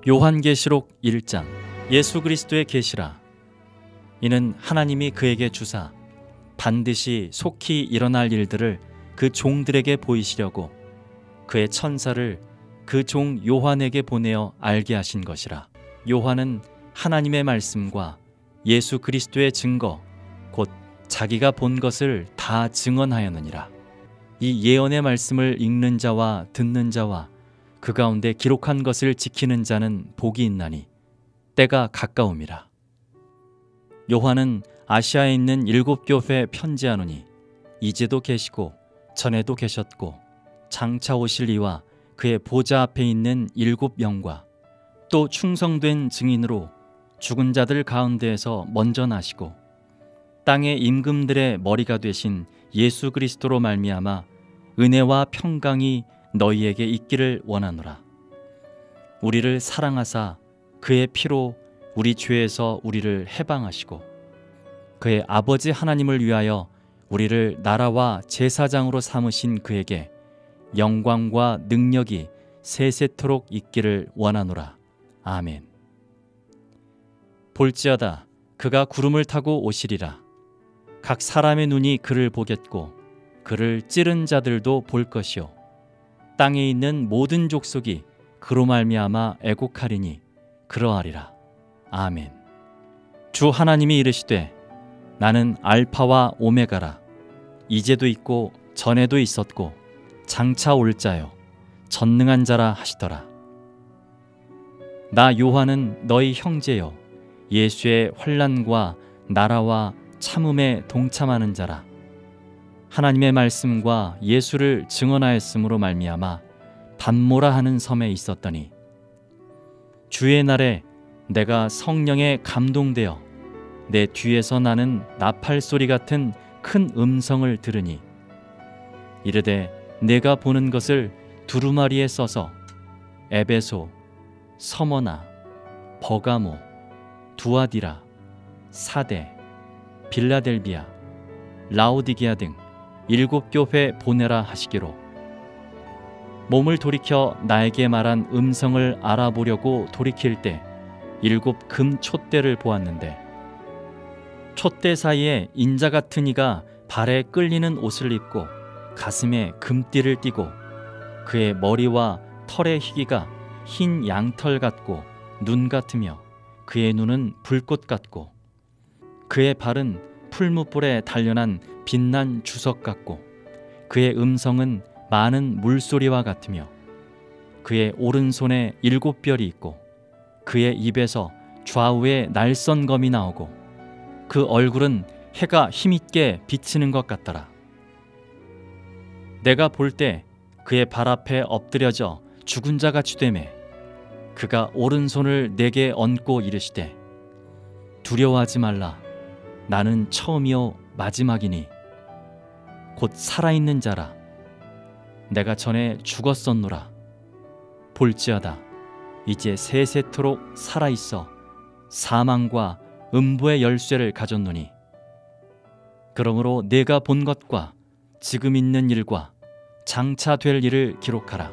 요한계시록 1장. 예수 그리스도의 계시라. 이는 하나님이 그에게 주사 반드시 속히 일어날 일들을 그 종들에게 보이시려고 그의 천사를 그 종 요한에게 보내어 알게 하신 것이라. 요한은 하나님의 말씀과 예수 그리스도의 증거 곧 자기가 본 것을 다 증언하였느니라. 이 예언의 말씀을 읽는 자와 듣는 자와 그 가운데 기록한 것을 지키는 자는 복이 있나니 때가 가까움이라. 요한은 아시아에 있는 7교회에 편지하노니 이제도 계시고 전에도 계셨고 장차 오실 이와 그의 보좌 앞에 있는 7영과 또 충성된 증인으로 죽은 자들 가운데에서 먼저 나시고 땅의 임금들의 머리가 되신 예수 그리스도로 말미암아 은혜와 평강이 너희에게 있기를 원하노라. 우리를 사랑하사 그의 피로 우리 죄에서 우리를 해방하시고 그의 아버지 하나님을 위하여 우리를 나라와 제사장으로 삼으신 그에게 영광과 능력이 세세토록 있기를 원하노라. 아멘. 볼지어다 그가 구름을 타고 오시리라. 각 사람의 눈이 그를 보겠고 그를 찌른 자들도 볼 것이요 땅에 있는 모든 족속이 그로 말미암아 애곡하리니 그러하리라. 아멘. 주 하나님이 이르시되 나는 알파와 오메가라. 이제도 있고 전에도 있었고 장차 올 자요 전능한 자라 하시더라. 나 요한은 너희 형제요 예수의 환난과 나라와 참음에 동참하는 자라. 하나님의 말씀과 예수를 증언하였으므로 말미암아 반모라 하는 섬에 있었더니 주의 날에 내가 성령에 감동되어 내 뒤에서 나는 나팔 소리 같은 큰 음성을 들으니 이르되 내가 보는 것을 두루마리에 써서 에베소, 서머나, 버가모, 두아디라, 사대, 빌라델비아, 라오디게아 등 7교회 보내라 하시기로 몸을 돌이켜 나에게 말한 음성을 알아보려고 돌이킬 때 7 금 촛대를 보았는데 촛대 사이에 인자 같은 이가 발에 끌리는 옷을 입고 가슴에 금띠를 띠고 그의 머리와 털의 희기가 흰 양털 같고 눈 같으며 그의 눈은 불꽃 같고 그의 발은 풀무불에 단련한 빛난 주석 같고 그의 음성은 많은 물소리와 같으며 그의 오른손에 7별이 있고 그의 입에서 좌우에 날선검이 나오고 그 얼굴은 해가 힘있게 비치는 것 같더라. 내가 볼 때 그의 발 앞에 엎드려져 죽은 자같이 되매 그가 오른손을 내게 얹고 이르시되 두려워하지 말라. 나는 처음이요 마지막이니 곧 살아있는 자라. 내가 전에 죽었었노라. 볼지어다 이제 세세토록 살아있어 사망과 음부의 열쇠를 가졌노니 그러므로 내가 본 것과 지금 있는 일과 장차 될 일을 기록하라.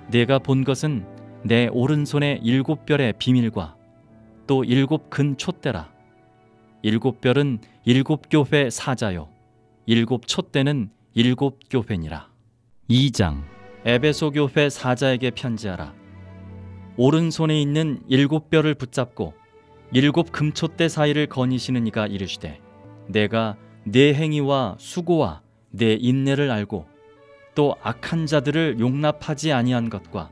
내가 본 것은 내 오른손의 7별의 비밀과 또 7 근 촛대라. 7별은 7교회 사자요 7 촛대는 7교회니라. 2장. 에베소 교회 사자에게 편지하라. 오른손에 있는 7별을 붙잡고 7 금촛대 사이를 거니시는 이가 이르시되 내가 내 행위와 수고와 내 인내를 알고 또 악한 자들을 용납하지 아니한 것과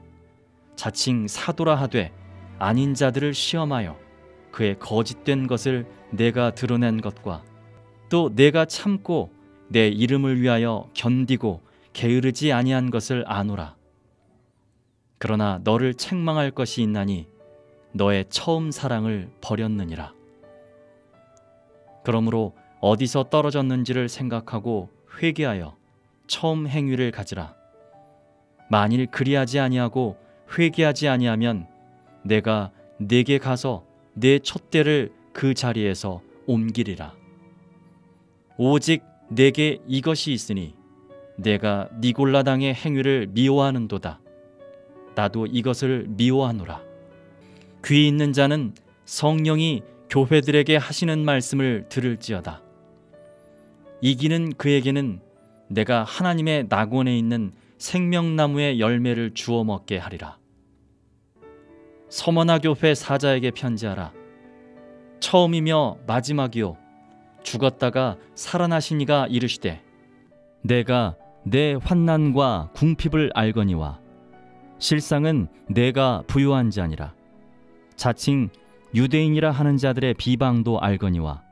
자칭 사도라 하되 아닌 자들을 시험하여 그의 거짓된 것을 내가 드러낸 것과 또 내가 참고 내 이름을 위하여 견디고 게으르지 아니한 것을 아노라. 그러나 너를 책망할 것이 있나니 너의 처음 사랑을 버렸느니라. 그러므로 어디서 떨어졌는지를 생각하고 회개하여 처음 행위를 가지라. 만일 그리하지 아니하고 회개하지 아니하면 내가 네게 가서 내 촛대를 그 자리에서 옮기리라. 오직 내게 이것이 있으니 내가 니골라당의 행위를 미워하는도다. 나도 이것을 미워하노라. 귀 있는 자는 성령이 교회들에게 하시는 말씀을 들을지어다. 이기는 그에게는 내가 하나님의 낙원에 있는 생명나무의 열매를 주워 먹게 하리라. 서머나 교회 사자에게 편지하라. 처음이며 마지막이요 죽었다가 살아나신 이가 이르시되 내가 내 환난과 궁핍을 알거니와 실상은 내가 부유한 자니라. 자칭 유대인이라 하는 자들의 비방도 알거니와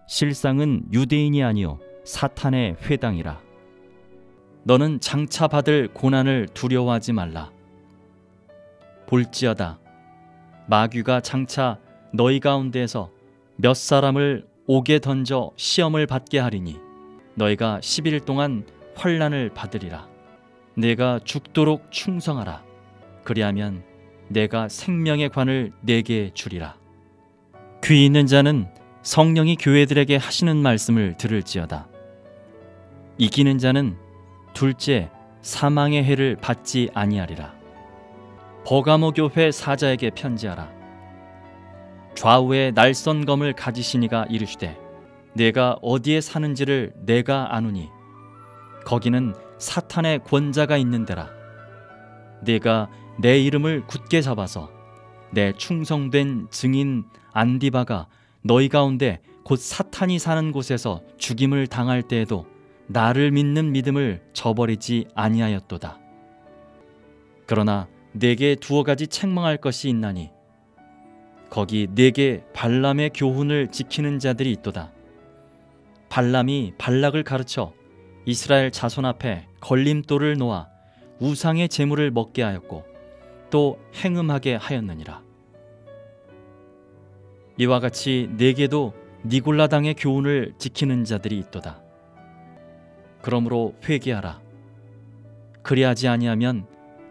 실상은 유대인이 아니요 사탄의 회당이라. 너는 장차 받을 고난을 두려워하지 말라. 볼지어다 마귀가 장차 너희 가운데에서 몇 사람을 옥에 던져 시험을 받게 하리니 너희가 10일 동안 환난을 받으리라. 내가 죽도록 충성하라. 그리하면 내가 생명의 관을 내게 주리라. 귀 있는 자는 성령이 교회들에게 하시는 말씀을 들을지어다. 이기는 자는 둘째 사망의 해를 받지 아니하리라. 버가모 교회 사자에게 편지하라. 좌우에 날선 검을 가지시니가 이르시되 내가 어디에 사는지를 내가 아노니 거기는 사탄의 권자가 있는 데라. 내가 내 이름을 굳게 잡아서 내 충성된 증인 안디바가 너희 가운데 곧 사탄이 사는 곳에서 죽임을 당할 때에도 나를 믿는 믿음을 저버리지 아니하였도다. 그러나 내게 두어 가지 책망할 것이 있나니 거기 내게 발람의 교훈을 지키는 자들이 있도다. 발람이 발락을 가르쳐 이스라엘 자손 앞에 걸림돌을 놓아 우상의 제물을 먹게 하였고 또 행음하게 하였느니라. 이와 같이 내게도 니골라당의 교훈을 지키는 자들이 있도다. 그러므로 회개하라. 그리하지 아니하면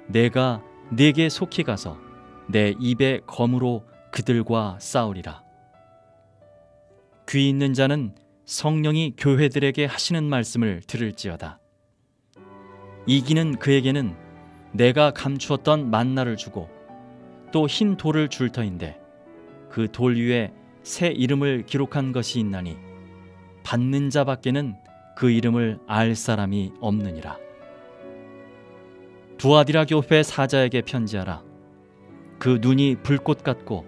내가 네게 속히 가서 내 입의 검으로 그들과 싸우리라. 귀 있는 자는 성령이 교회들에게 하시는 말씀을 들을지어다. 이기는 그에게는 내가 감추었던 만나를 주고 또 흰 돌을 줄 터인데 그 돌 위에 새 이름을 기록한 것이 있나니 받는 자밖에는 그 이름을 알 사람이 없느니라. 두아디라 교회 사자에게 편지하라. 그 눈이 불꽃 같고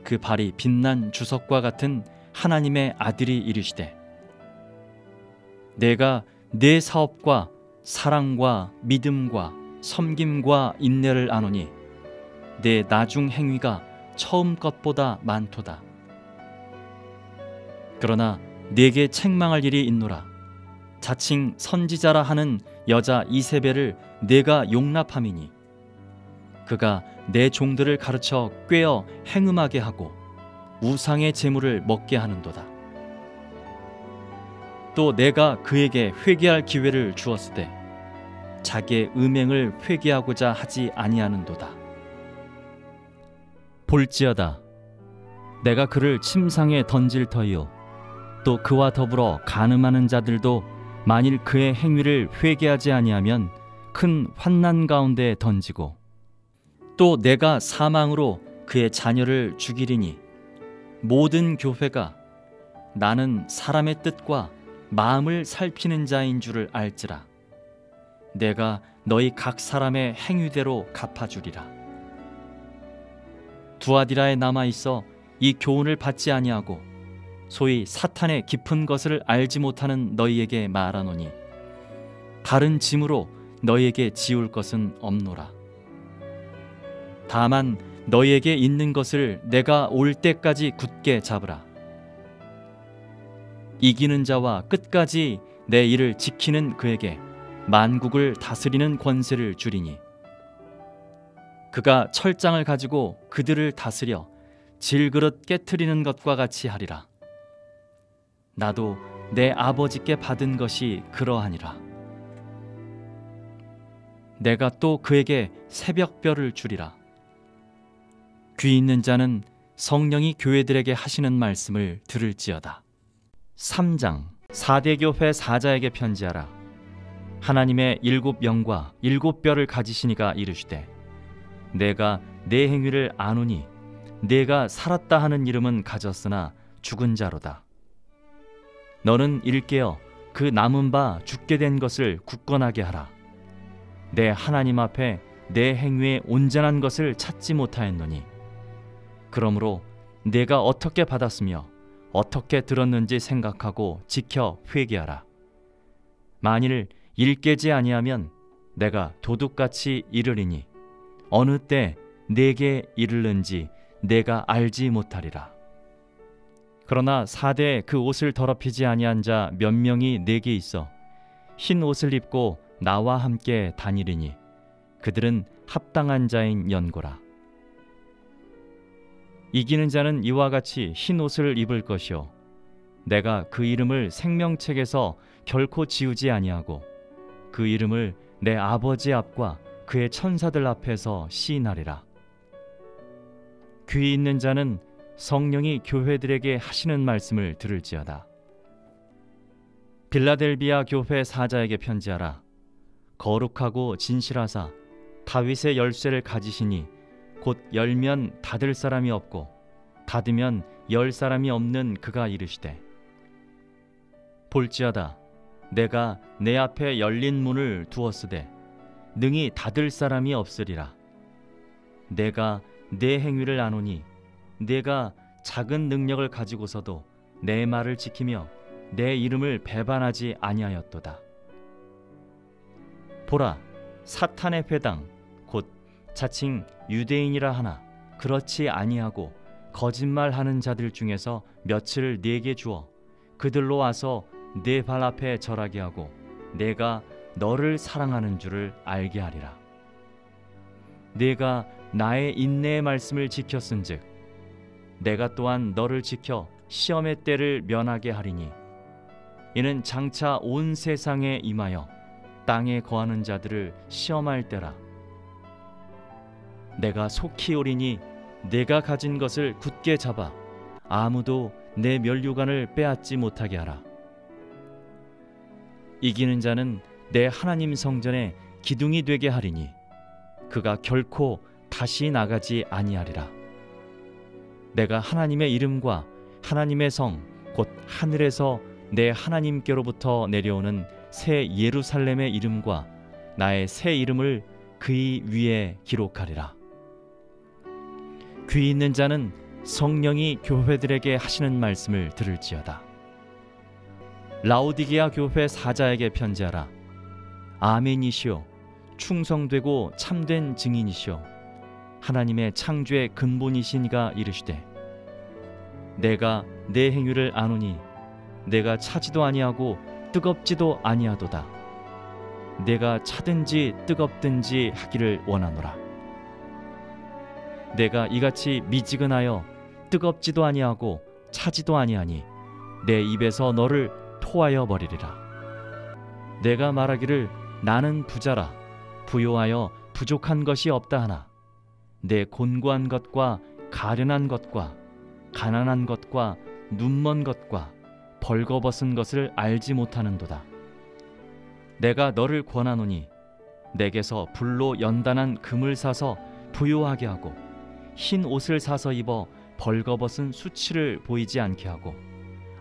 그 발이 빛난 주석과 같은 하나님의 아들이 이르시되 내가 네 사업과 사랑과 믿음과 섬김과 인내를 아노니 내 나중 행위가 처음 것보다 많도다. 그러나 네게 책망할 일이 있노라. 자칭 선지자라 하는 여자 이세벨을 내가 용납함이니 그가 내 종들을 가르쳐 꾀어 행음하게 하고 우상의 제물을 먹게 하는도다. 또 내가 그에게 회개할 기회를 주었으되 자기의 음행을 회개하고자 하지 아니하는도다. 볼지어다 내가 그를 침상에 던질 터이요 또 그와 더불어 간음하는 자들도 만일 그의 행위를 회개하지 아니하면 큰 환난 가운데 던지고 또 내가 사망으로 그의 자녀를 죽이리니 모든 교회가 나는 사람의 뜻과 마음을 살피는 자인 줄을 알지라. 내가 너희 각 사람의 행위대로 갚아주리라. 두아디라에 남아있어 이 교훈을 받지 아니하고 소위 사탄의 깊은 것을 알지 못하는 너희에게 말하노니 다른 짐으로 너희에게 지울 것은 없노라. 다만 너희에게 있는 것을 내가 올 때까지 굳게 잡으라. 이기는 자와 끝까지 내 일을 지키는 그에게 만국을 다스리는 권세를 주리니 그가 철장을 가지고 그들을 다스려 질그릇 깨트리는 것과 같이 하리라. 나도 내 아버지께 받은 것이 그러하니라. 내가 또 그에게 새벽별을 주리라. 귀 있는 자는 성령이 교회들에게 하시는 말씀을 들을지어다. 3장 사대 교회 사자에게 편지하라. 하나님의 7 영과 7 뼈를 가지시니가 이르시되 내가 내 행위를 아노니 내가 살았다 하는 이름은 가졌으나 죽은 자로다. 너는 일깨어 그 남은 바 죽게 된 것을 굳건하게 하라. 내 하나님 앞에 내 행위에 온전한 것을 찾지 못하였노니 그러므로 내가 어떻게 받았으며 어떻게 들었는지 생각하고 지켜 회개하라. 만일 일깨지 아니하면 내가 도둑같이 이르리니 어느 때 내게 이르는지 내가 알지 못하리라. 그러나 사대에 그 옷을 더럽히지 아니한 자 몇 명이 내게 있어 흰 옷을 입고 나와 함께 다니리니 그들은 합당한 자인 연고라. 이기는 자는 이와 같이 흰 옷을 입을 것이요 내가 그 이름을 생명책에서 결코 지우지 아니하고 그 이름을 내 아버지 앞과 그의 천사들 앞에서 시인하리라. 귀 있는 자는 성령이 교회들에게 하시는 말씀을 들을지어다. 빌라델비아 교회 사자에게 편지하라. 거룩하고 진실하사 다윗의 열쇠를 가지시니 곧 열면 닫을 사람이 없고 닫으면 열 사람이 없는 그가 이르시되 볼지어다 내가 내 앞에 열린 문을 두었으되 능히 닫을 사람이 없으리라. 내가 내 행위를 아노니 내가 작은 능력을 가지고서도 내 말을 지키며 내 이름을 배반하지 아니하였도다. 보라, 사탄의 회당 곧 자칭 유대인이라 하나 그렇지 아니하고 거짓말하는 자들 중에서 며칠을 네게 주어 그들로 와서 내 발 앞에 절하게 하고 내가 너를 사랑하는 줄을 알게 하리라. 내가 나의 인내의 말씀을 지켰은즉 내가 또한 너를 지켜 시험의 때를 면하게 하리니 이는 장차 온 세상에 임하여 땅에 거하는 자들을 시험할 때라. 내가 속히 오리니 내가 가진 것을 굳게 잡아 아무도 내 면류관을 빼앗지 못하게 하라. 이기는 자는 내 하나님 성전에 기둥이 되게 하리니 그가 결코 다시 나가지 아니하리라. 내가 하나님의 이름과 하나님의 성 곧 하늘에서 내 하나님께로부터 내려오는 새 예루살렘의 이름과 나의 새 이름을 그의 위에 기록하리라. 귀 있는 자는 성령이 교회들에게 하시는 말씀을 들을지어다. 라오디게아 교회 사자에게 편지하라. 아멘이시오 충성되고 참된 증인이시오 하나님의 창조의 근본이신 이가 이르시되 내가 내 행위를 아노니 내가 차지도 아니하고 뜨겁지도 아니하도다. 내가 차든지 뜨겁든지 하기를 원하노라. 내가 이같이 미지근하여 뜨겁지도 아니하고 차지도 아니하니 내 입에서 너를 토하여 버리리라. 내가 말하기를 나는 부자라 부요하여 부족한 것이 없다 하나 내 곤고한 것과 가련한 것과 가난한 것과 눈먼 것과 벌거벗은 것을 알지 못하는도다. 내가 너를 권하노니 내게서 불로 연단한 금을 사서 부요하게 하고 흰 옷을 사서 입어 벌거벗은 수치를 보이지 않게 하고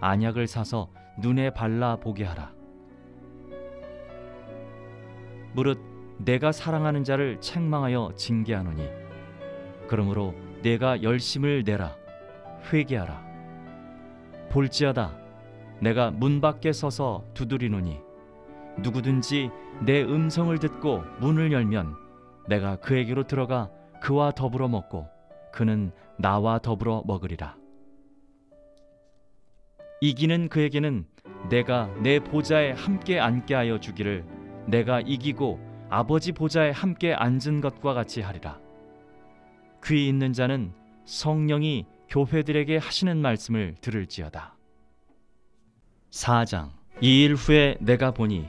안약을 사서 눈에 발라 보게 하라. 무릇 내가 사랑하는 자를 책망하여 징계하노니 그러므로 내가 열심을 내라. 회개하라. 볼지어다 내가 문 밖에 서서 두드리노니 누구든지 내 음성을 듣고 문을 열면 내가 그에게로 들어가 그와 더불어 먹고 그는 나와 더불어 먹으리라. 이기는 그에게는 내가 내 보좌에 함께 앉게 하여 주기를 내가 이기고 아버지 보좌에 함께 앉은 것과 같이 하리라. 귀 있는 자는 성령이 교회들에게 하시는 말씀을 들을지어다. 4장. 이 일 후에 내가 보니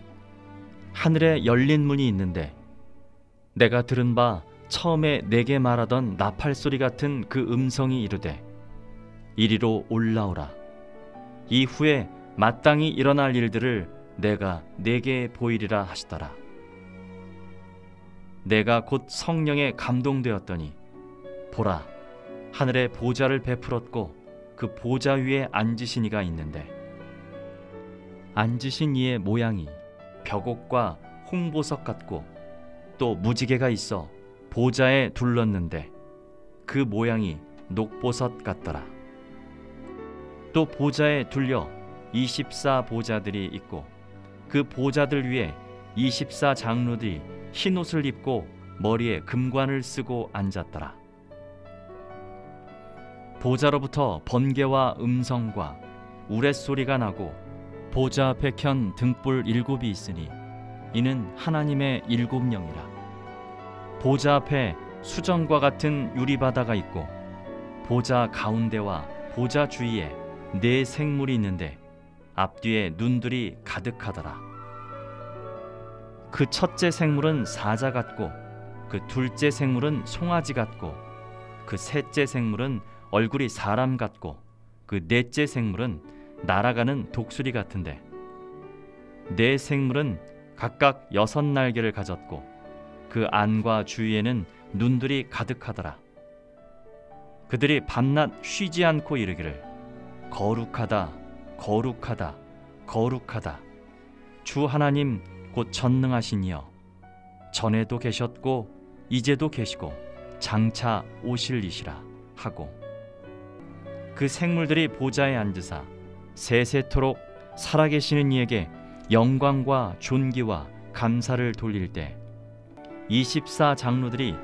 하늘에 열린 문이 있는데 내가 들은 바 처음에 내게 말하던 나팔 소리 같은 그 음성이 이르되 이리로 올라오라. 이후에 마땅히 일어날 일들을 내가 내게 보이리라 하시더라. 내가 곧 성령에 감동되었더니 보라, 하늘에 보좌를 베풀었고 그 보좌 위에 앉으신 이가 있는데 앉으신 이의 모양이 벽옥과 홍보석 같고 또 무지개가 있어 보좌에 둘렀는데 그 모양이 녹보석 같더라. 또 보좌에 둘려 24 보좌들이 있고 그 보좌들 위에 24 장로들이 흰 옷을 입고 머리에 금관을 쓰고 앉았더라. 보좌로부터 번개와 음성과 우레소리가 나고 보좌 앞에 켠 등불 7이 있으니 이는 하나님의 7영이라. 보좌 앞에 수정과 같은 유리바다가 있고 보좌 가운데와 보좌 주위에 4 생물이 있는데 앞뒤에 눈들이 가득하더라. 그 첫째 생물은 사자 같고 그 둘째 생물은 송아지 같고 그 셋째 생물은 얼굴이 사람 같고 그 넷째 생물은 날아가는 독수리 같은데 4 생물은 각각 6 날개를 가졌고 그 안과 주위에는 눈들이 가득하더라. 그들이 밤낮 쉬지 않고 이르기를 거룩하다, 거룩하다, 거룩하다. 주 하나님 곧 전능하신 이여, 전에도 계셨고 이제도 계시고 장차 오실 이시라 하고 그 생물들이 보좌에 앉으사 세세토록 살아계시는 이에게 영광과 존귀와 감사를 돌릴 때 24 장로들이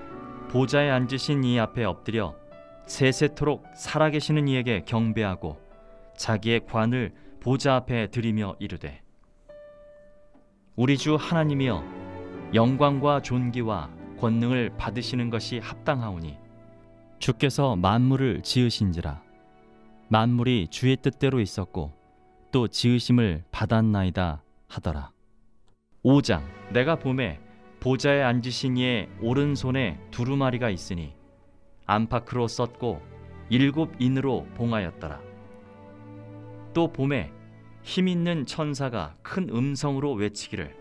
보좌에 앉으신 이 앞에 엎드려 세세토록 살아계시는 이에게 경배하고 자기의 관을 보좌 앞에 드리며 이르되 우리 주 하나님이여, 영광과 존귀와 권능을 받으시는 것이 합당하오니 주께서 만물을 지으신지라. 만물이 주의 뜻대로 있었고 또 지으심을 받았나이다 하더라. 5장. 내가 보매 보좌에 앉으신 이의 오른손에 두루마리가 있으니 안팎으로 썼고 7 인으로 봉하였더라. 또 보매 힘있는 천사가 큰 음성으로 외치기를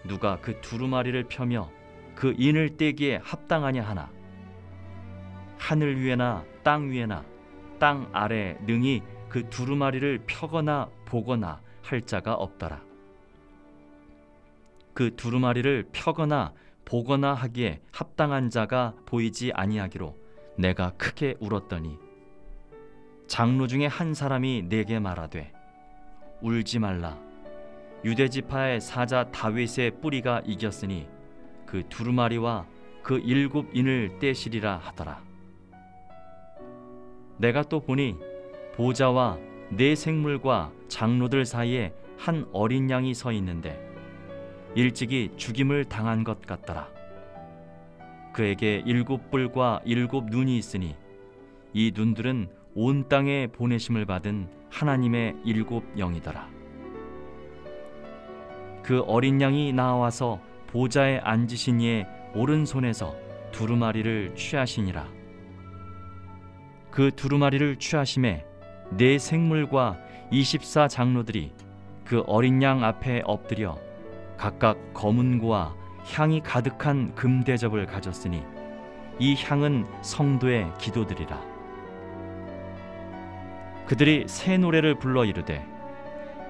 누가 그 두루마리를 펴며 그 인을 떼기에 합당하냐 하나. 하늘 위에나 땅 위에나 땅 아래 능히 그 두루마리를 펴거나 보거나 할 자가 없더라. 그 두루마리를 펴거나 보거나 하기에 합당한 자가 보이지 아니하기로 내가 크게 울었더니 장로 중에 한 사람이 내게 말하되 울지 말라. 유대지파의 사자 다윗의 뿌리가 이겼으니 그 두루마리와 그 7 인을 떼시리라 하더라. 내가 또 보니 보좌와 4 생물과 장로들 사이에 한 어린 양이 서 있는데 일찍이 죽임을 당한 것 같더라. 그에게 7 뿔과 7 눈이 있으니 이 눈들은 온 땅에 보내심을 받은 하나님의 7 영이더라. 그 어린 양이 나와서 보좌에 앉으신 이의 오른손에서 두루마리를 취하시니라. 그 두루마리를 취하심에 4 생물과 24 장로들이 그 어린 양 앞에 엎드려 각각 검은 고와 향이 가득한 금대접을 가졌으니 이 향은 성도의 기도들이라. 그들이 새 노래를 불러 이르되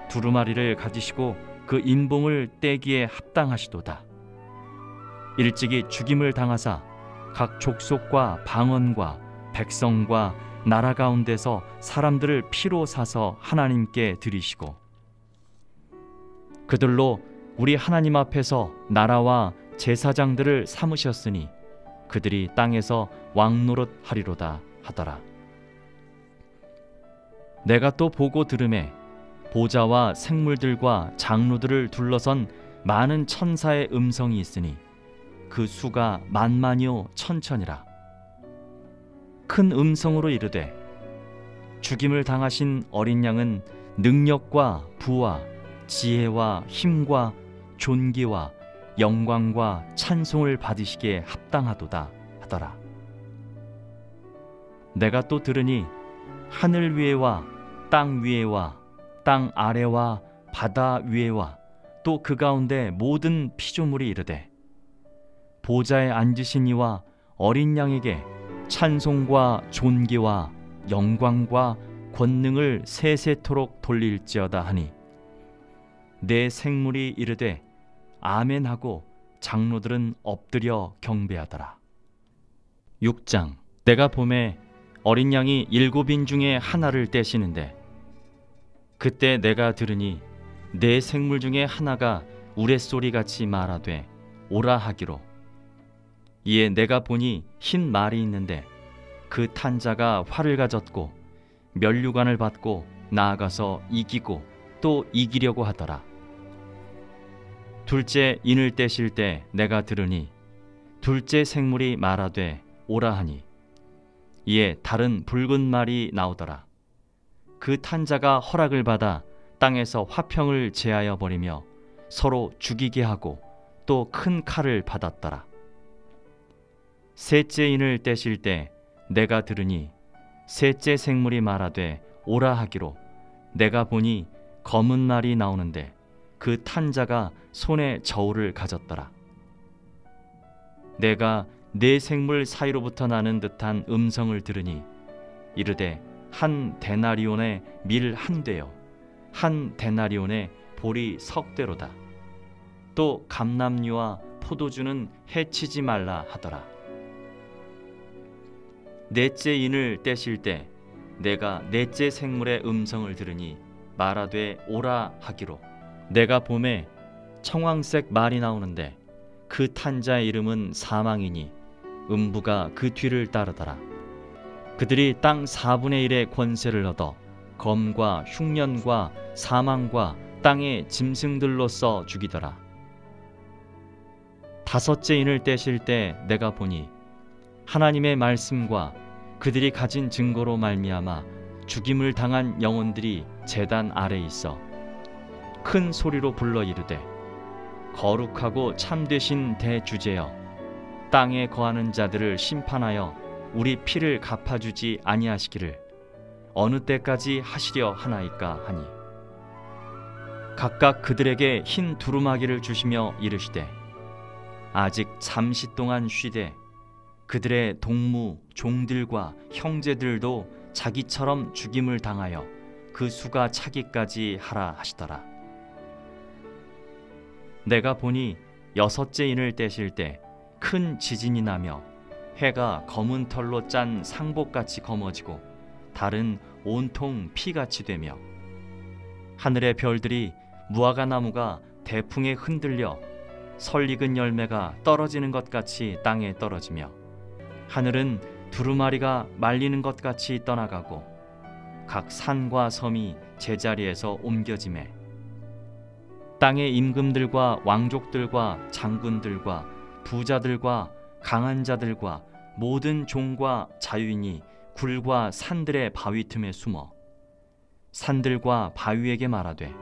두루마리를 가지시고 그 인봉을 떼기에 합당하시도다. 일찍이 죽임을 당하사 각 족속과 방언과 백성과 나라 가운데서 사람들을 피로 사서 하나님께 드리시고 그들로 우리 하나님 앞에서 나라와 제사장들을 삼으셨으니 그들이 땅에서 왕노릇 하리로다 하더라. 내가 또 보고 들으매 보좌와 생물들과 장로들을 둘러선 많은 천사의 음성이 있으니 그 수가 만만이요 천천이라. 큰 음성으로 이르되 죽임을 당하신 어린 양은 능력과 부와 지혜와 힘과 존귀와 영광과 찬송을 받으시기에 합당하도다 하더라. 내가 또 들으니 하늘 위에와 땅 위에와 땅 아래와 바다 위에와 또 그 가운데 모든 피조물이 이르되 보좌에 앉으신 이와 어린 양에게 찬송과 존귀와 영광과 권능을 세세토록 돌릴지어다 하니 내 생물이 이르되 아멘하고 장로들은 엎드려 경배하더라. 6장. 내가 보매 어린 양이 7인 중에 하나를 떼시는데 그때 내가 들으니 내 생물 중에 하나가 우레소리같이 말하되 오라 하기로. 이에 내가 보니 흰 말이 있는데 그 탄 자가 활을 가졌고 면류관을 받고 나아가서 이기고 또 이기려고 하더라. 둘째 인을 떼실 때 내가 들으니 둘째 생물이 말하되 오라 하니 이에 다른 붉은 말이 나오더라. 그 탄 자가 허락을 받아 땅에서 화평을 제하여 버리며 서로 죽이게 하고 또 큰 칼을 받았더라. 셋째 인을 떼실 때 내가 들으니 셋째 생물이 말하되 오라 하기로. 내가 보니 검은 말이 나오는데 그 탄 자가 손에 저울을 가졌더라. 내가 네 생물 사이로부터 나는 듯한 음성을 들으니 이르되 한 데나리온의 밀 한 대요 한 데나리온의 보리 석 대로다. 또 감람류와 포도주는 해치지 말라 하더라. 넷째 인을 떼실 때 내가 넷째 생물의 음성을 들으니 말하되 오라 하기로. 내가 보매 청황색 말이 나오는데 그 탄 자의 이름은 사망이니 음부가 그 뒤를 따르더라. 그들이 땅 4분의 1의 권세를 얻어 검과 흉년과 사망과 땅의 짐승들로서 죽이더라. 다섯째 인을 떼실 때 내가 보니 하나님의 말씀과 그들이 가진 증거로 말미암아 죽임을 당한 영혼들이 제단 아래 있어 큰 소리로 불러 이르되 거룩하고 참되신 대주제여 땅에 거하는 자들을 심판하여 우리 피를 갚아주지 아니하시기를 어느 때까지 하시려 하나이까 하니 각각 그들에게 흰 두루마기를 주시며 이르시되 아직 잠시 동안 쉬되 그들의 동무 종들과 형제들도 자기처럼 죽임을 당하여 그 수가 차기까지 하라 하시더라. 내가 보니 여섯째 인을 떼실 때 큰 지진이 나며 해가 검은 털로 짠 상복같이 검어지고 달은 온통 피같이 되며 하늘의 별들이 무화과 나무가 대풍에 흔들려 설익은 열매가 떨어지는 것 같이 땅에 떨어지며 하늘은 두루마리가 말리는 것 같이 떠나가고 각 산과 섬이 제자리에서 옮겨지매 땅의 임금들과 왕족들과 장군들과 부자들과 강한 자들과 모든 종과 자유인이 굴과 산들의 바위 틈에 숨어 산들과 바위에게 말하되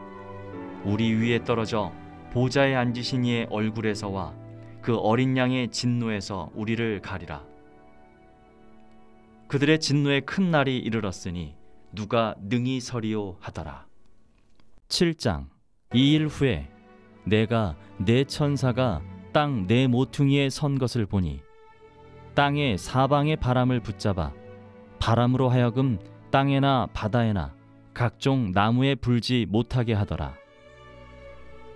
우리 위에 떨어져 보좌에 앉으신 이의 얼굴에서와 그 어린 양의 진노에서 우리를 가리라. 그들의 진노의 큰 날이 이르렀으니 누가 능히 서리요 하더라. 7장. 2일 후에 내가 네 천사가 땅 네 모퉁이에 선 것을 보니 땅의 사방의 바람을 붙잡아 바람으로 하여금 땅에나 바다에나 각종 나무에 불지 못하게 하더라.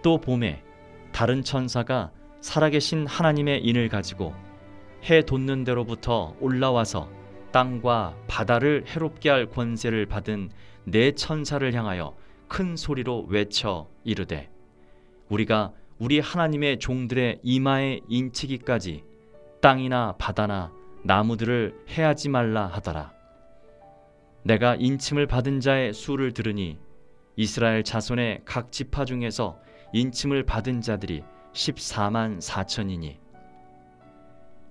또 봄에 다른 천사가 살아계신 하나님의 인을 가지고 해 돋는 데로부터 올라와서 땅과 바다를 해롭게 할 권세를 받은 네 천사를 향하여 큰 소리로 외쳐 이르되 우리가 우리 하나님의 종들의 이마에 인치기까지 땅이나 바다나 나무들을 해하지 말라 하더라. 내가 인침을 받은 자의 수를 들으니 이스라엘 자손의 각 지파 중에서 인침을 받은 자들이 14만 4천이니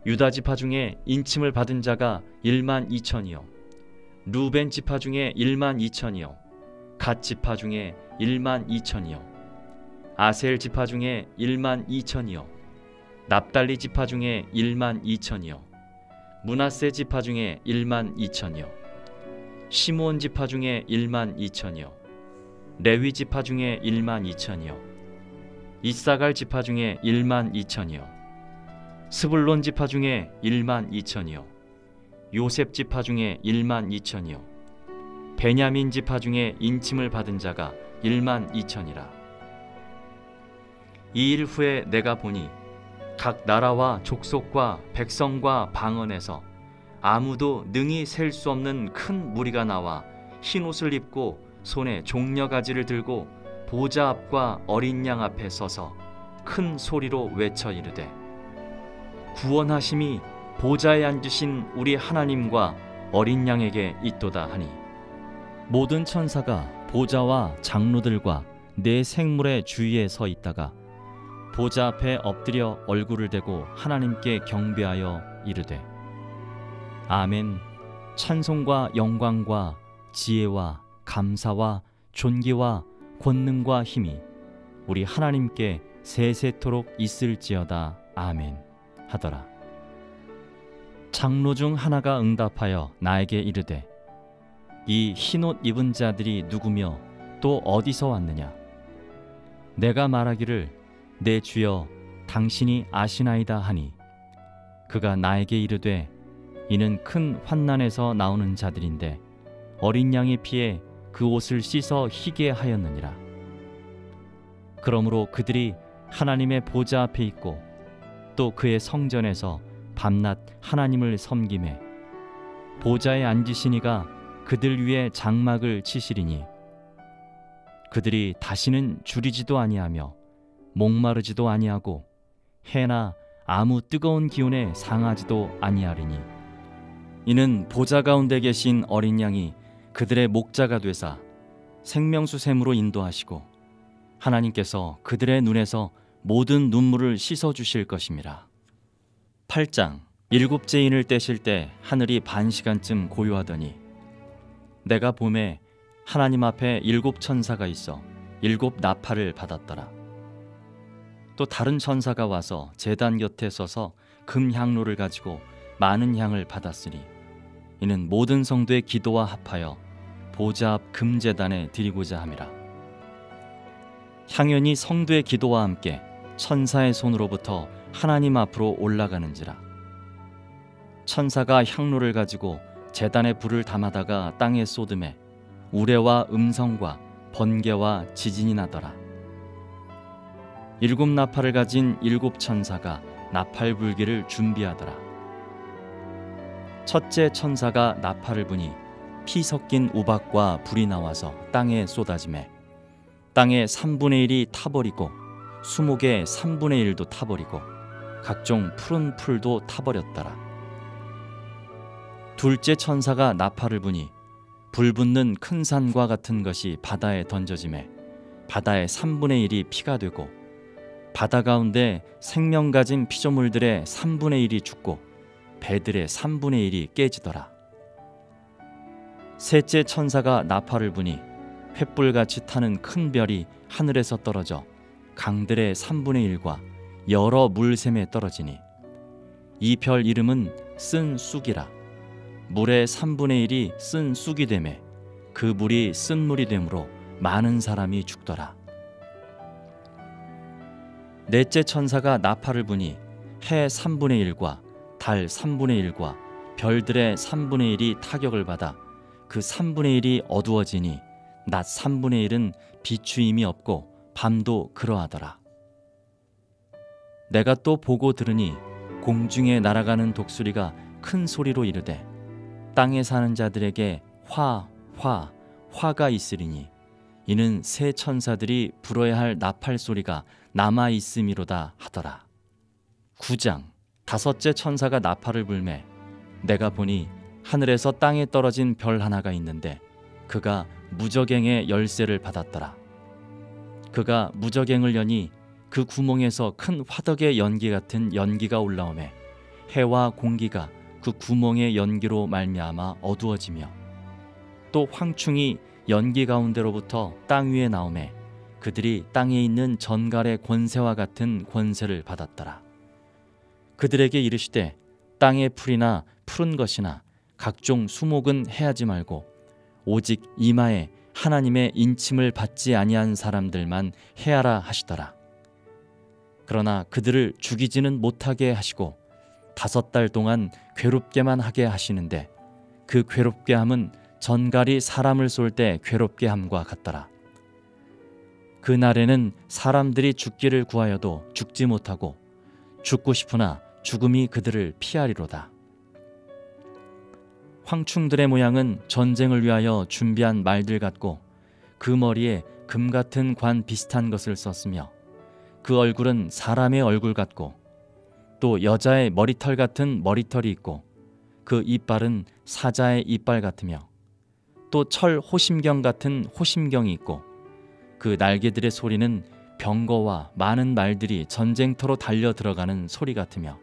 유다 지파 중에 인침을 받은 자가 1만 2천이요 루벤 지파 중에 1만 2천이요 갓 지파 중에 1만 2천이요 아셀 지파 중에 1만 2천이요 납달리 지파 중에 1만 2천이요 므낫세 지파 중에 1만 2천이요 시므온 지파 중에 1만 2천이요 레위 지파 중에 1만 2천이요 이사갈 지파 중에 1만 2천이요 스불론 지파 중에 1만 2천이요 요셉 지파 중에 1만 2천이요 베냐민 지파 중에 인침을 받은 자가 1만 2천이라. 이 일 후에 내가 보니 각 나라와 족속과 백성과 방언에서 아무도 능히 셀 수 없는 큰 무리가 나와 흰 옷을 입고 손에 종려가지를 들고 보좌 앞과 어린 양 앞에 서서 큰 소리로 외쳐 이르되 구원하심이 보좌에 앉으신 우리 하나님과 어린 양에게 있도다 하니, 모든 천사가 보좌와 장로들과 네 생물의 주위에 서 있다가 보좌 앞에 엎드려 얼굴을 대고 하나님께 경배하여 이르되 아멘. 찬송과 영광과 지혜와 감사와 존귀와 권능과 힘이 우리 하나님께 세세토록 있을지어다. 아멘 하더라. 장로 중 하나가 응답하여 나에게 이르되 이 흰옷 입은 자들이 누구며 또 어디서 왔느냐? 내가 말하기를 내 주여 당신이 아시나이다 하니, 그가 나에게 이르되 이는 큰 환난에서 나오는 자들인데 어린 양의 피에 그 옷을 씻어 희게 하였느니라. 그러므로 그들이 하나님의 보좌 앞에 있고 또 그의 성전에서 밤낮 하나님을 섬기매 보좌에 앉으신 이가 그들 위에 장막을 치시리니 그들이 다시는 줄이지도 아니하며 목마르지도 아니하고 해나 아무 뜨거운 기운에 상하지도 아니하리니, 이는 보좌 가운데 계신 어린 양이 그들의 목자가 되사 생명수 샘으로 인도하시고 하나님께서 그들의 눈에서 모든 눈물을 씻어 주실 것임이라. 8장. 일곱째 인을 떼실 때 하늘이 반시간쯤 고요하더니 내가 보매 하나님 앞에 7 천사가 있어 7 나팔을 받았더라. 또 다른 천사가 와서 제단 곁에 서서 금 향로를 가지고 많은 향을 받았으니 이는 모든 성도의 기도와 합하여 보좌 앞 금제단에 드리고자 함이라. 향연이 성도의 기도와 함께 천사의 손으로부터 하나님 앞으로 올라가는지라. 천사가 향로를 가지고 제단에 불을 담아다가 땅에 쏟음에 우레와 음성과 번개와 지진이 나더라. 7 나팔을 가진 7 천사가 나팔 불기를 준비하더라. 첫째 천사가 나팔을 부니 피 섞인 우박과 불이 나와서 땅에 쏟아지매 땅의 3분의 1이 타버리고 수목의 3분의 1도 타버리고 각종 푸른 풀도 타버렸더라. 둘째 천사가 나팔을 부니 불 붙는 큰 산과 같은 것이 바다에 던져지매 바다의 3분의 1이 피가 되고 바다 가운데 생명 가진 피조물들의 3분의 1이 죽고 배들의 3분의 1이 깨지더라. 셋째 천사가 나팔을 부니 횃불같이 타는 큰 별이 하늘에서 떨어져 강들의 3분의 1과 여러 물샘에 떨어지니 이 별 이름은 쓴 쑥이라. 물의 3분의 1이 쓴 쑥이 되매 그 물이 쓴 물이 되므로 많은 사람이 죽더라. 넷째 천사가 나팔을 부니 해 3분의 1과 달 3분의 1과 별들의 3분의 1이 타격을 받아 그 3분의 1이 어두워지니 낮 3분의 1은 비추임이 없고 밤도 그러하더라. 내가 또 보고 들으니 공중에 날아가는 독수리가 큰 소리로 이르되 땅에 사는 자들에게 화가 있으리니 이는 새 천사들이 불어야 할 나팔 소리가 남아 있음이로다 하더라. 9장. 다섯째 천사가 나팔을 불매 내가 보니 하늘에서 땅에 떨어진 별 하나가 있는데 그가 무저갱의 열쇠를 받았더라. 그가 무저갱을 여니 그 구멍에서 큰 화덕의 연기 같은 연기가 올라오매 해와 공기가 그 구멍의 연기로 말미암아 어두워지며 또 황충이 연기 가운데로부터 땅 위에 나오매 그들이 땅에 있는 전갈의 권세와 같은 권세를 받았더라. 그들에게 이르시되 땅의 풀이나 푸른 것이나 각종 수목은 해하지 말고 오직 이마에 하나님의 인침을 받지 아니한 사람들만 해하라 하시더라. 그러나 그들을 죽이지는 못하게 하시고 5달 동안 괴롭게만 하게 하시는데 그 괴롭게 함은 전갈이 사람을 쏠 때 괴롭게 함과 같더라. 그 날에는 사람들이 죽기를 구하여도 죽지 못하고 죽고 싶으나 죽음이 그들을 피하리로다. 황충들의 모양은 전쟁을 위하여 준비한 말들 같고 그 머리에 금 같은 관 비슷한 것을 썼으며 그 얼굴은 사람의 얼굴 같고 또 여자의 머리털 같은 머리털이 있고 그 이빨은 사자의 이빨 같으며 또 철 호심경 같은 호심경이 있고 그 날개들의 소리는 병거와 많은 말들이 전쟁터로 달려 들어가는 소리 같으며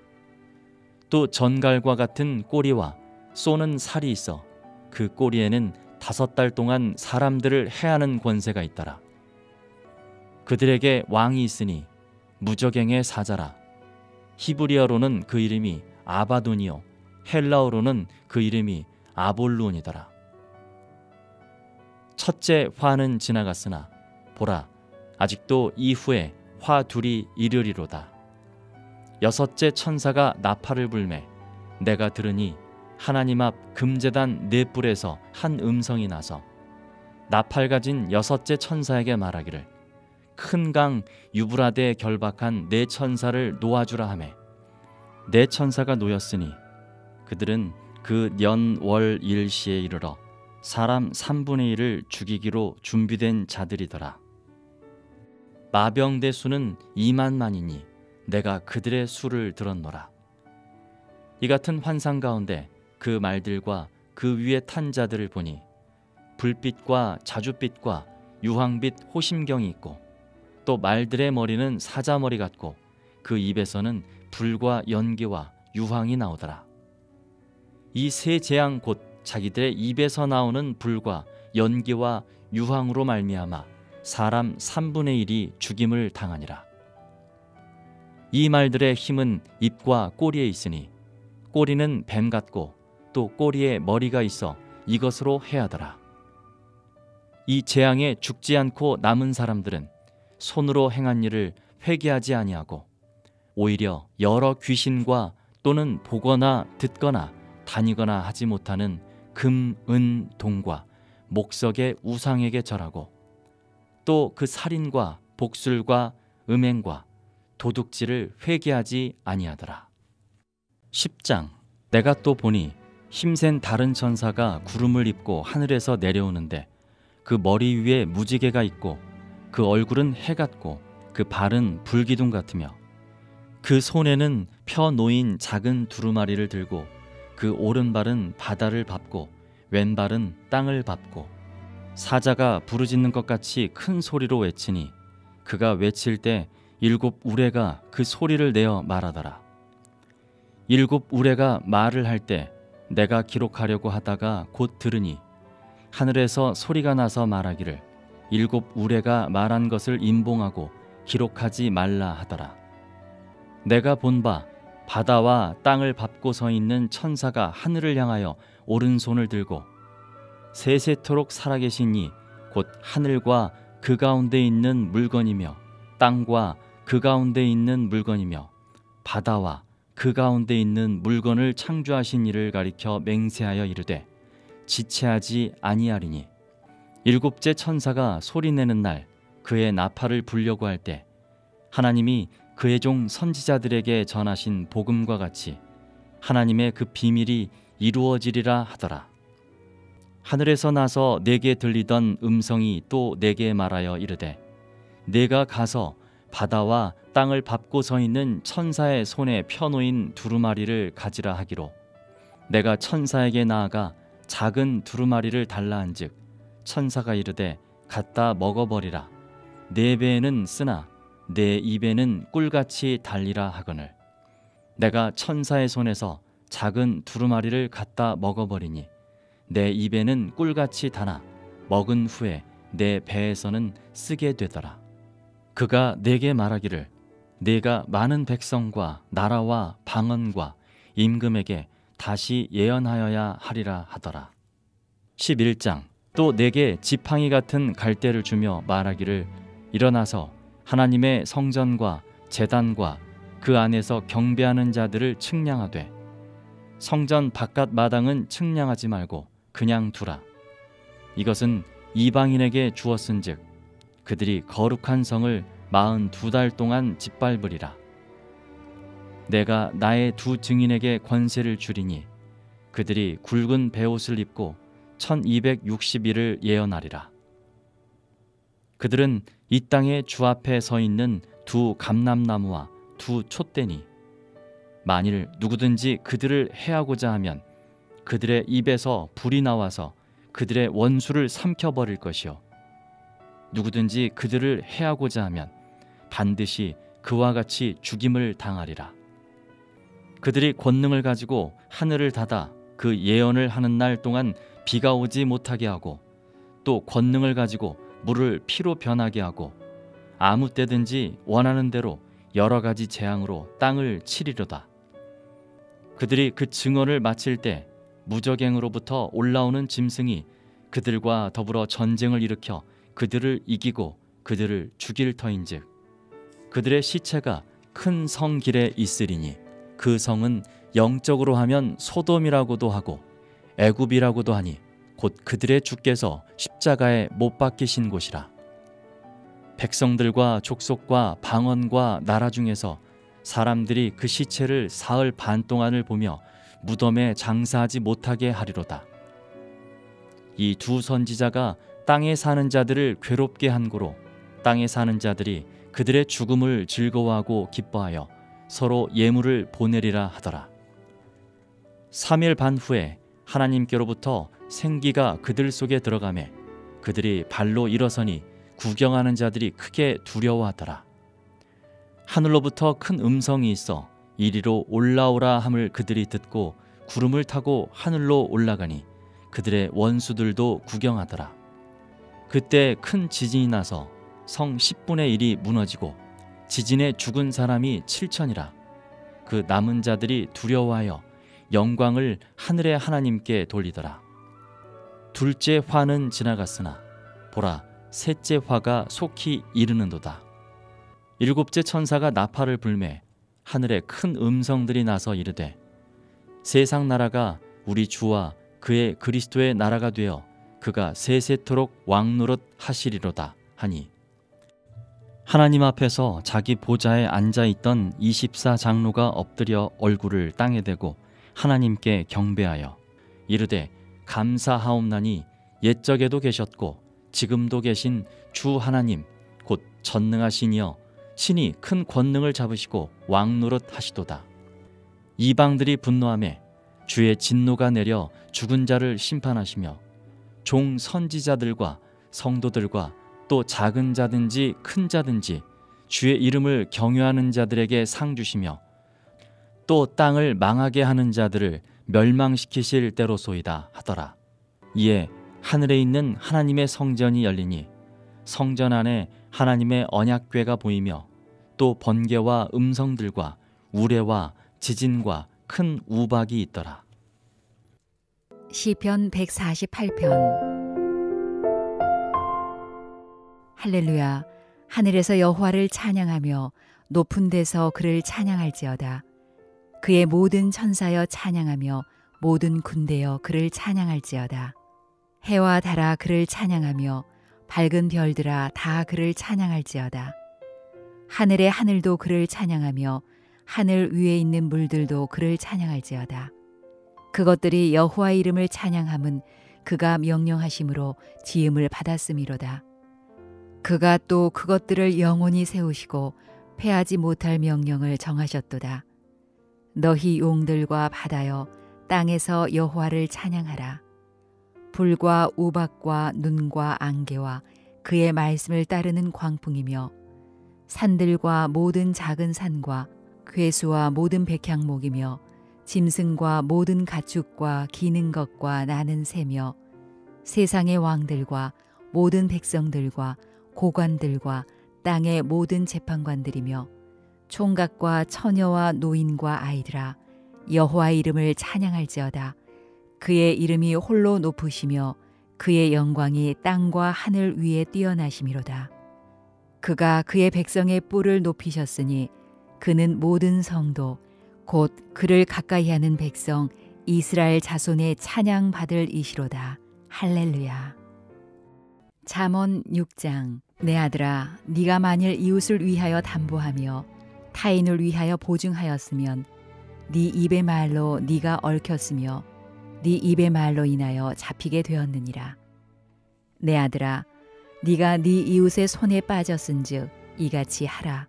또 전갈과 같은 꼬리와 쏘는 살이 있어 그 꼬리에는 5달 동안 사람들을 해하는 권세가 있더라. 그들에게 왕이 있으니 무저갱의 사자라. 히브리어로는 그 이름이 아바돈이요 헬라어로는 그 이름이 아볼루온이더라. 첫째 화는 지나갔으나 보라, 아직도 이후에 화 둘이 이르리로다. 6째 천사가 나팔을 불매 내가 들으니 하나님 앞 금제단 4뿔에서 한 음성이 나서 나팔 가진 6째 천사에게 말하기를 큰 강 유브라데에 결박한 4천사를 놓아주라 하매 4천사가 놓였으니 그들은 그 년 월 일시에 이르러 사람 3분의 1을 죽이기로 준비된 자들이더라. 마병대 수는 2만만이니 내가 그들의 수를 들었노라. 이 같은 환상 가운데 그 말들과 그 위에 탄 자들을 보니 불빛과 자줏빛과 유황빛 호심경이 있고 또 말들의 머리는 사자머리 같고 그 입에서는 불과 연기와 유황이 나오더라. 이 세 재앙 곧 자기들의 입에서 나오는 불과 연기와 유황으로 말미암아 사람 3분의 1이 죽임을 당하니라. 이 말들의 힘은 입과 꼬리에 있으니 꼬리는 뱀 같고 또 꼬리에 머리가 있어 이것으로 해하더라. 이 재앙에 죽지 않고 남은 사람들은 손으로 행한 일을 회개하지 아니하고 오히려 여러 귀신과 또는 보거나 듣거나 다니거나 하지 못하는 금, 은, 동과 목석의 우상에게 절하고 또 그 살인과 복술과 음행과 도둑질을 회개하지 아니하더라. 10장. 내가 또 보니 힘센 다른 천사가 구름을 입고 하늘에서 내려오는데 그 머리 위에 무지개가 있고 그 얼굴은 해 같고 그 발은 불기둥 같으며 그 손에는 펴 놓인 작은 두루마리를 들고 그 오른발은 바다를 밟고 왼발은 땅을 밟고 사자가 부르짖는 것 같이 큰 소리로 외치니 그가 외칠 때 7 우레가 그 소리를 내어 말하더라. 7 우레가 말을 할 때 내가 기록하려고 하다가 곧 들으니 하늘에서 소리가 나서 말하기를 7 우레가 말한 것을 임봉하고 기록하지 말라 하더라. 내가 본 바 바다와 땅을 밟고 서 있는 천사가 하늘을 향하여 오른손을 들고 세세토록 살아계신 이 곧 하늘과 그 가운데 있는 물건이며 땅과 그 가운데 있는 물건이며 바다와 그 가운데 있는 물건을 창조하신 이를 가리켜 맹세하여 이르되 지체하지 아니하리니 7째 천사가 소리내는 날 그의 나팔을 불려고 할 때 하나님이 그의 종 선지자들에게 전하신 복음과 같이 하나님의 그 비밀이 이루어지리라 하더라. 하늘에서 나서 내게 들리던 음성이 또 내게 말하여 이르되 내가 가서 바다와 땅을 밟고 서 있는 천사의 손에 펴놓인 두루마리를 가지라 하기로 내가 천사에게 나아가 작은 두루마리를 달라 한즉 천사가 이르되 갖다 먹어버리라. 내 배에는 쓰나 내 입에는 꿀같이 달리라 하거늘 내가 천사의 손에서 작은 두루마리를 갖다 먹어버리니 내 입에는 꿀같이 달아 먹은 후에 내 배에서는 쓰게 되더라. 그가 내게 말하기를 내가 많은 백성과 나라와 방언과 임금에게 다시 예언하여야 하리라 하더라. 11장. 또 내게 지팡이 같은 갈대를 주며 말하기를 일어나서 하나님의 성전과 제단과 그 안에서 경배하는 자들을 측량하되 성전 바깥 마당은 측량하지 말고 그냥 두라. 이것은 이방인에게 주었은즉 그들이 거룩한 성을 42달 동안 짓밟으리라. 내가 나의 두 증인에게 권세를 주리니 그들이 굵은 베옷을 입고 1260일을 예언하리라. 그들은 이 땅의 주 앞에 서 있는 두 감람나무와 두 촛대니 만일 누구든지 그들을 해하고자 하면 그들의 입에서 불이 나와서 그들의 원수를 삼켜버릴 것이요 누구든지 그들을 해하고자 하면 반드시 그와 같이 죽임을 당하리라. 그들이 권능을 가지고 하늘을 닫아 그 예언을 하는 날 동안 비가 오지 못하게 하고 또 권능을 가지고 물을 피로 변하게 하고 아무 때든지 원하는 대로 여러 가지 재앙으로 땅을 치리로다. 그들이 그 증언을 마칠 때 무적행으로부터 올라오는 짐승이 그들과 더불어 전쟁을 일으켜 그들을 이기고 그들을 죽일 터인즉 그들의 시체가 큰 성 길에 있으리니 그 성은 영적으로 하면 소돔이라고도 하고 애굽이라고도 하니 곧 그들의 주께서 십자가에 못 박히신 곳이라. 백성들과 족속과 방언과 나라 중에서 사람들이 그 시체를 사흘 반 동안을 보며 무덤에 장사하지 못하게 하리로다. 이 두 선지자가 땅에 사는 자들을 괴롭게 한 고로 땅에 사는 자들이 그들의 죽음을 즐거워하고 기뻐하여 서로 예물을 보내리라 하더라. 3일 반 후에 하나님께로부터 생기가 그들 속에 들어가매 그들이 발로 일어서니 구경하는 자들이 크게 두려워하더라. 하늘로부터 큰 음성이 있어 이리로 올라오라 함을 그들이 듣고 구름을 타고 하늘로 올라가니 그들의 원수들도 구경하더라. 그때 큰 지진이 나서 성 10분의 1이 무너지고 지진에 죽은 사람이 7천이라. 그 남은 자들이 두려워하여 영광을 하늘의 하나님께 돌리더라. 둘째 화는 지나갔으나 보라 셋째 화가 속히 이르는도다. 일곱째 천사가 나팔을 불매 하늘에 큰 음성들이 나서 이르되 세상 나라가 우리 주와 그의 그리스도의 나라가 되어 그가 세세토록 왕노릇 하시리로다 하니 하나님 앞에서 자기 보좌에 앉아있던 24장로가 엎드려 얼굴을 땅에 대고 하나님께 경배하여 이르되 감사하옵나니 옛적에도 계셨고 지금도 계신 주 하나님 곧 전능하시니여 신이 큰 권능을 잡으시고 왕노릇 하시도다. 이방들이 분노하매 주의 진노가 내려 죽은 자를 심판하시며 종 선지자들과 성도들과 또 작은 자든지 큰 자든지 주의 이름을 경외하는 자들에게 상 주시며 또 땅을 망하게 하는 자들을 멸망시키실 때로소이다 하더라. 이에 하늘에 있는 하나님의 성전이 열리니 성전 안에 하나님의 언약궤가 보이며 또 번개와 음성들과 우레와 지진과 큰 우박이 있더라. 시편 148편. 할렐루야. 하늘에서 여호와를 찬양하며 높은 데서 그를 찬양할지어다. 그의 모든 천사여 찬양하며 모든 군대여 그를 찬양할지어다. 해와 달아 그를 찬양하며 밝은 별들아 다 그를 찬양할지어다. 하늘의 하늘도 그를 찬양하며 하늘 위에 있는 물들도 그를 찬양할지어다. 그것들이 여호와의 이름을 찬양함은 그가 명령하심으로 지음을 받았음이로다. 그가 또 그것들을 영원히 세우시고 패하지 못할 명령을 정하셨도다. 너희 용들과 바다여 땅에서 여호와를 찬양하라. 불과 우박과 눈과 안개와 그의 말씀을 따르는 광풍이며 산들과 모든 작은 산과 괴수와 모든 백향목이며 짐승과 모든 가축과 기는 것과 나는 새며 세상의 왕들과 모든 백성들과 고관들과 땅의 모든 재판관들이며 총각과 처녀와 노인과 아이들아 여호와의 이름을 찬양할지어다. 그의 이름이 홀로 높으시며 그의 영광이 땅과 하늘 위에 뛰어나심이로다. 그가 그의 백성의 뿔을 높이셨으니 그는 모든 성도 곧 그를 가까이하는 백성 이스라엘 자손의 찬양 받을 이시로다. 할렐루야. 잠언 6장. 내 아들아, 네가 만일 이웃을 위하여 담보하며 타인을 위하여 보증하였으면 네 입의 말로 네가 얽혔으며 네 입의 말로 인하여 잡히게 되었느니라. 내 아들아, 네가 네 이웃의 손에 빠졌은즉 이같이 하라.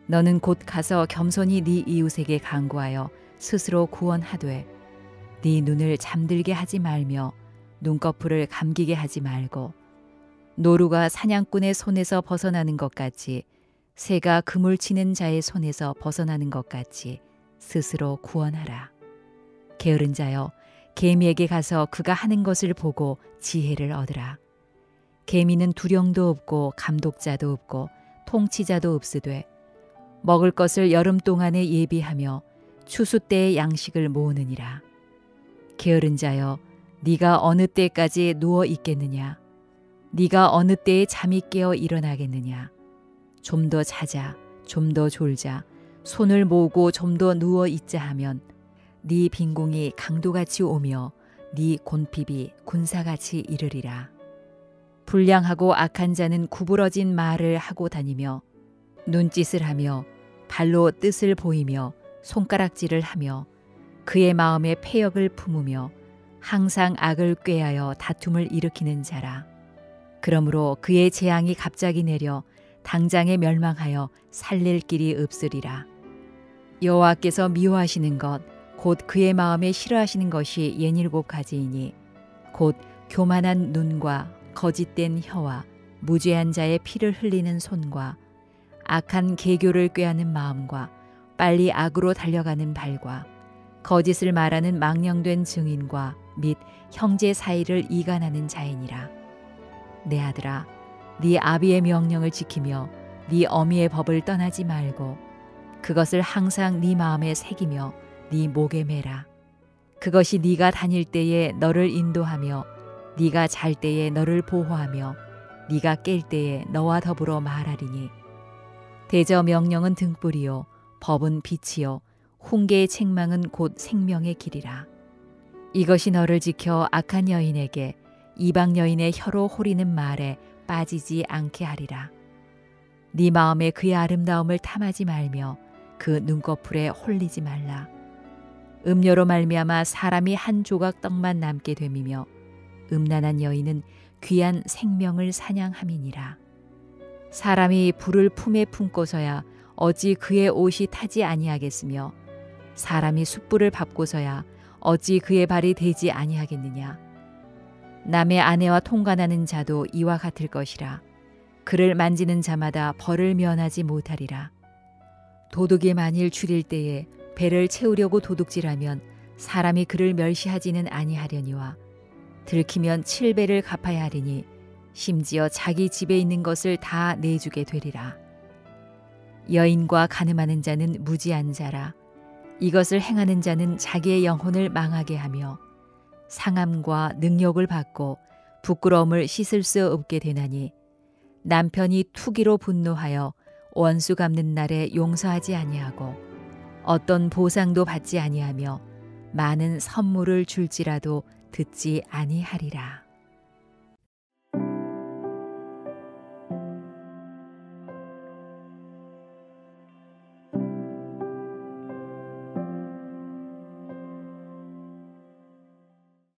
너는 곧 가서 겸손히 네 이웃에게 간구하여 스스로 구원하되 네 눈을 잠들게 하지 말며 눈꺼풀을 감기게 하지 말고 노루가 사냥꾼의 손에서 벗어나는 것 같이 새가 그물 치는 자의 손에서 벗어나는 것 같이 스스로 구원하라. 게으른 자여, 개미에게 가서 그가 하는 것을 보고 지혜를 얻으라. 개미는 두령도 없고 감독자도 없고 통치자도 없으되 먹을 것을 여름 동안에 예비하며 추수 때의 양식을 모으느니라. 게으른 자여, 네가 어느 때까지 누워 있겠느냐? 네가 어느 때에 잠이 깨어 일어나겠느냐? 좀 더 자자, 좀 더 졸자, 손을 모으고 좀 더 누워 있자 하면 네 빈공이 강도같이 오며 네 곤핍이 군사같이 이르리라. 불량하고 악한 자는 구부러진 말을 하고 다니며 눈짓을 하며 발로 뜻을 보이며 손가락질을 하며 그의 마음에 패역을 품으며 항상 악을 꾀하여 다툼을 일으키는 자라. 그러므로 그의 재앙이 갑자기 내려 당장에 멸망하여 살릴 길이 없으리라. 여호와께서 미워하시는 것 곧 그의 마음에 싫어하시는 것이 67가지이니 곧 교만한 눈과 거짓된 혀와 무죄한 자의 피를 흘리는 손과 악한 계교를 꾀하는 마음과 빨리 악으로 달려가는 발과 거짓을 말하는 망령된 증인과 및 형제 사이를 이간하는 자이니라. 내 아들아, 네 아비의 명령을 지키며 네 어미의 법을 떠나지 말고 그것을 항상 네 마음에 새기며 네 목에 매라. 그것이 네가 다닐 때에 너를 인도하며 네가 잘 때에 너를 보호하며 네가 깰 때에 너와 더불어 말하리니 대저 명령은 등불이요 법은 빛이요 훈계의 책망은 곧 생명의 길이라. 이것이 너를 지켜 악한 여인에게 이방 여인의 혀로 호리는 말에 빠지지 않게 하리라. 네 마음에 그의 아름다움을 탐하지 말며 그 눈꺼풀에 홀리지 말라. 음료로 말미암아 사람이 한 조각 떡만 남게 됨이며 음란한 여인은 귀한 생명을 사냥함이니라. 사람이 불을 품에 품고서야 어찌 그의 옷이 타지 아니하겠으며 사람이 숯불을 밟고서야 어찌 그의 발이 되지 아니하겠느냐. 남의 아내와 통관하는 자도 이와 같을 것이라. 그를 만지는 자마다 벌을 면하지 못하리라. 도둑이 만일 줄일 때에 배를 채우려고 도둑질하면 사람이 그를 멸시하지는 아니하려니와 들키면 7배를 갚아야 하리니 심지어 자기 집에 있는 것을 다 내주게 되리라. 여인과 간음하는 자는 무지한 자라. 이것을 행하는 자는 자기의 영혼을 망하게 하며 상함과 능욕을 받고 부끄러움을 씻을 수 없게 되나니 남편이 투기로 분노하여 원수 갚는 날에 용서하지 아니하고 어떤 보상도 받지 아니하며 많은 선물을 줄지라도 듣지 아니하리라.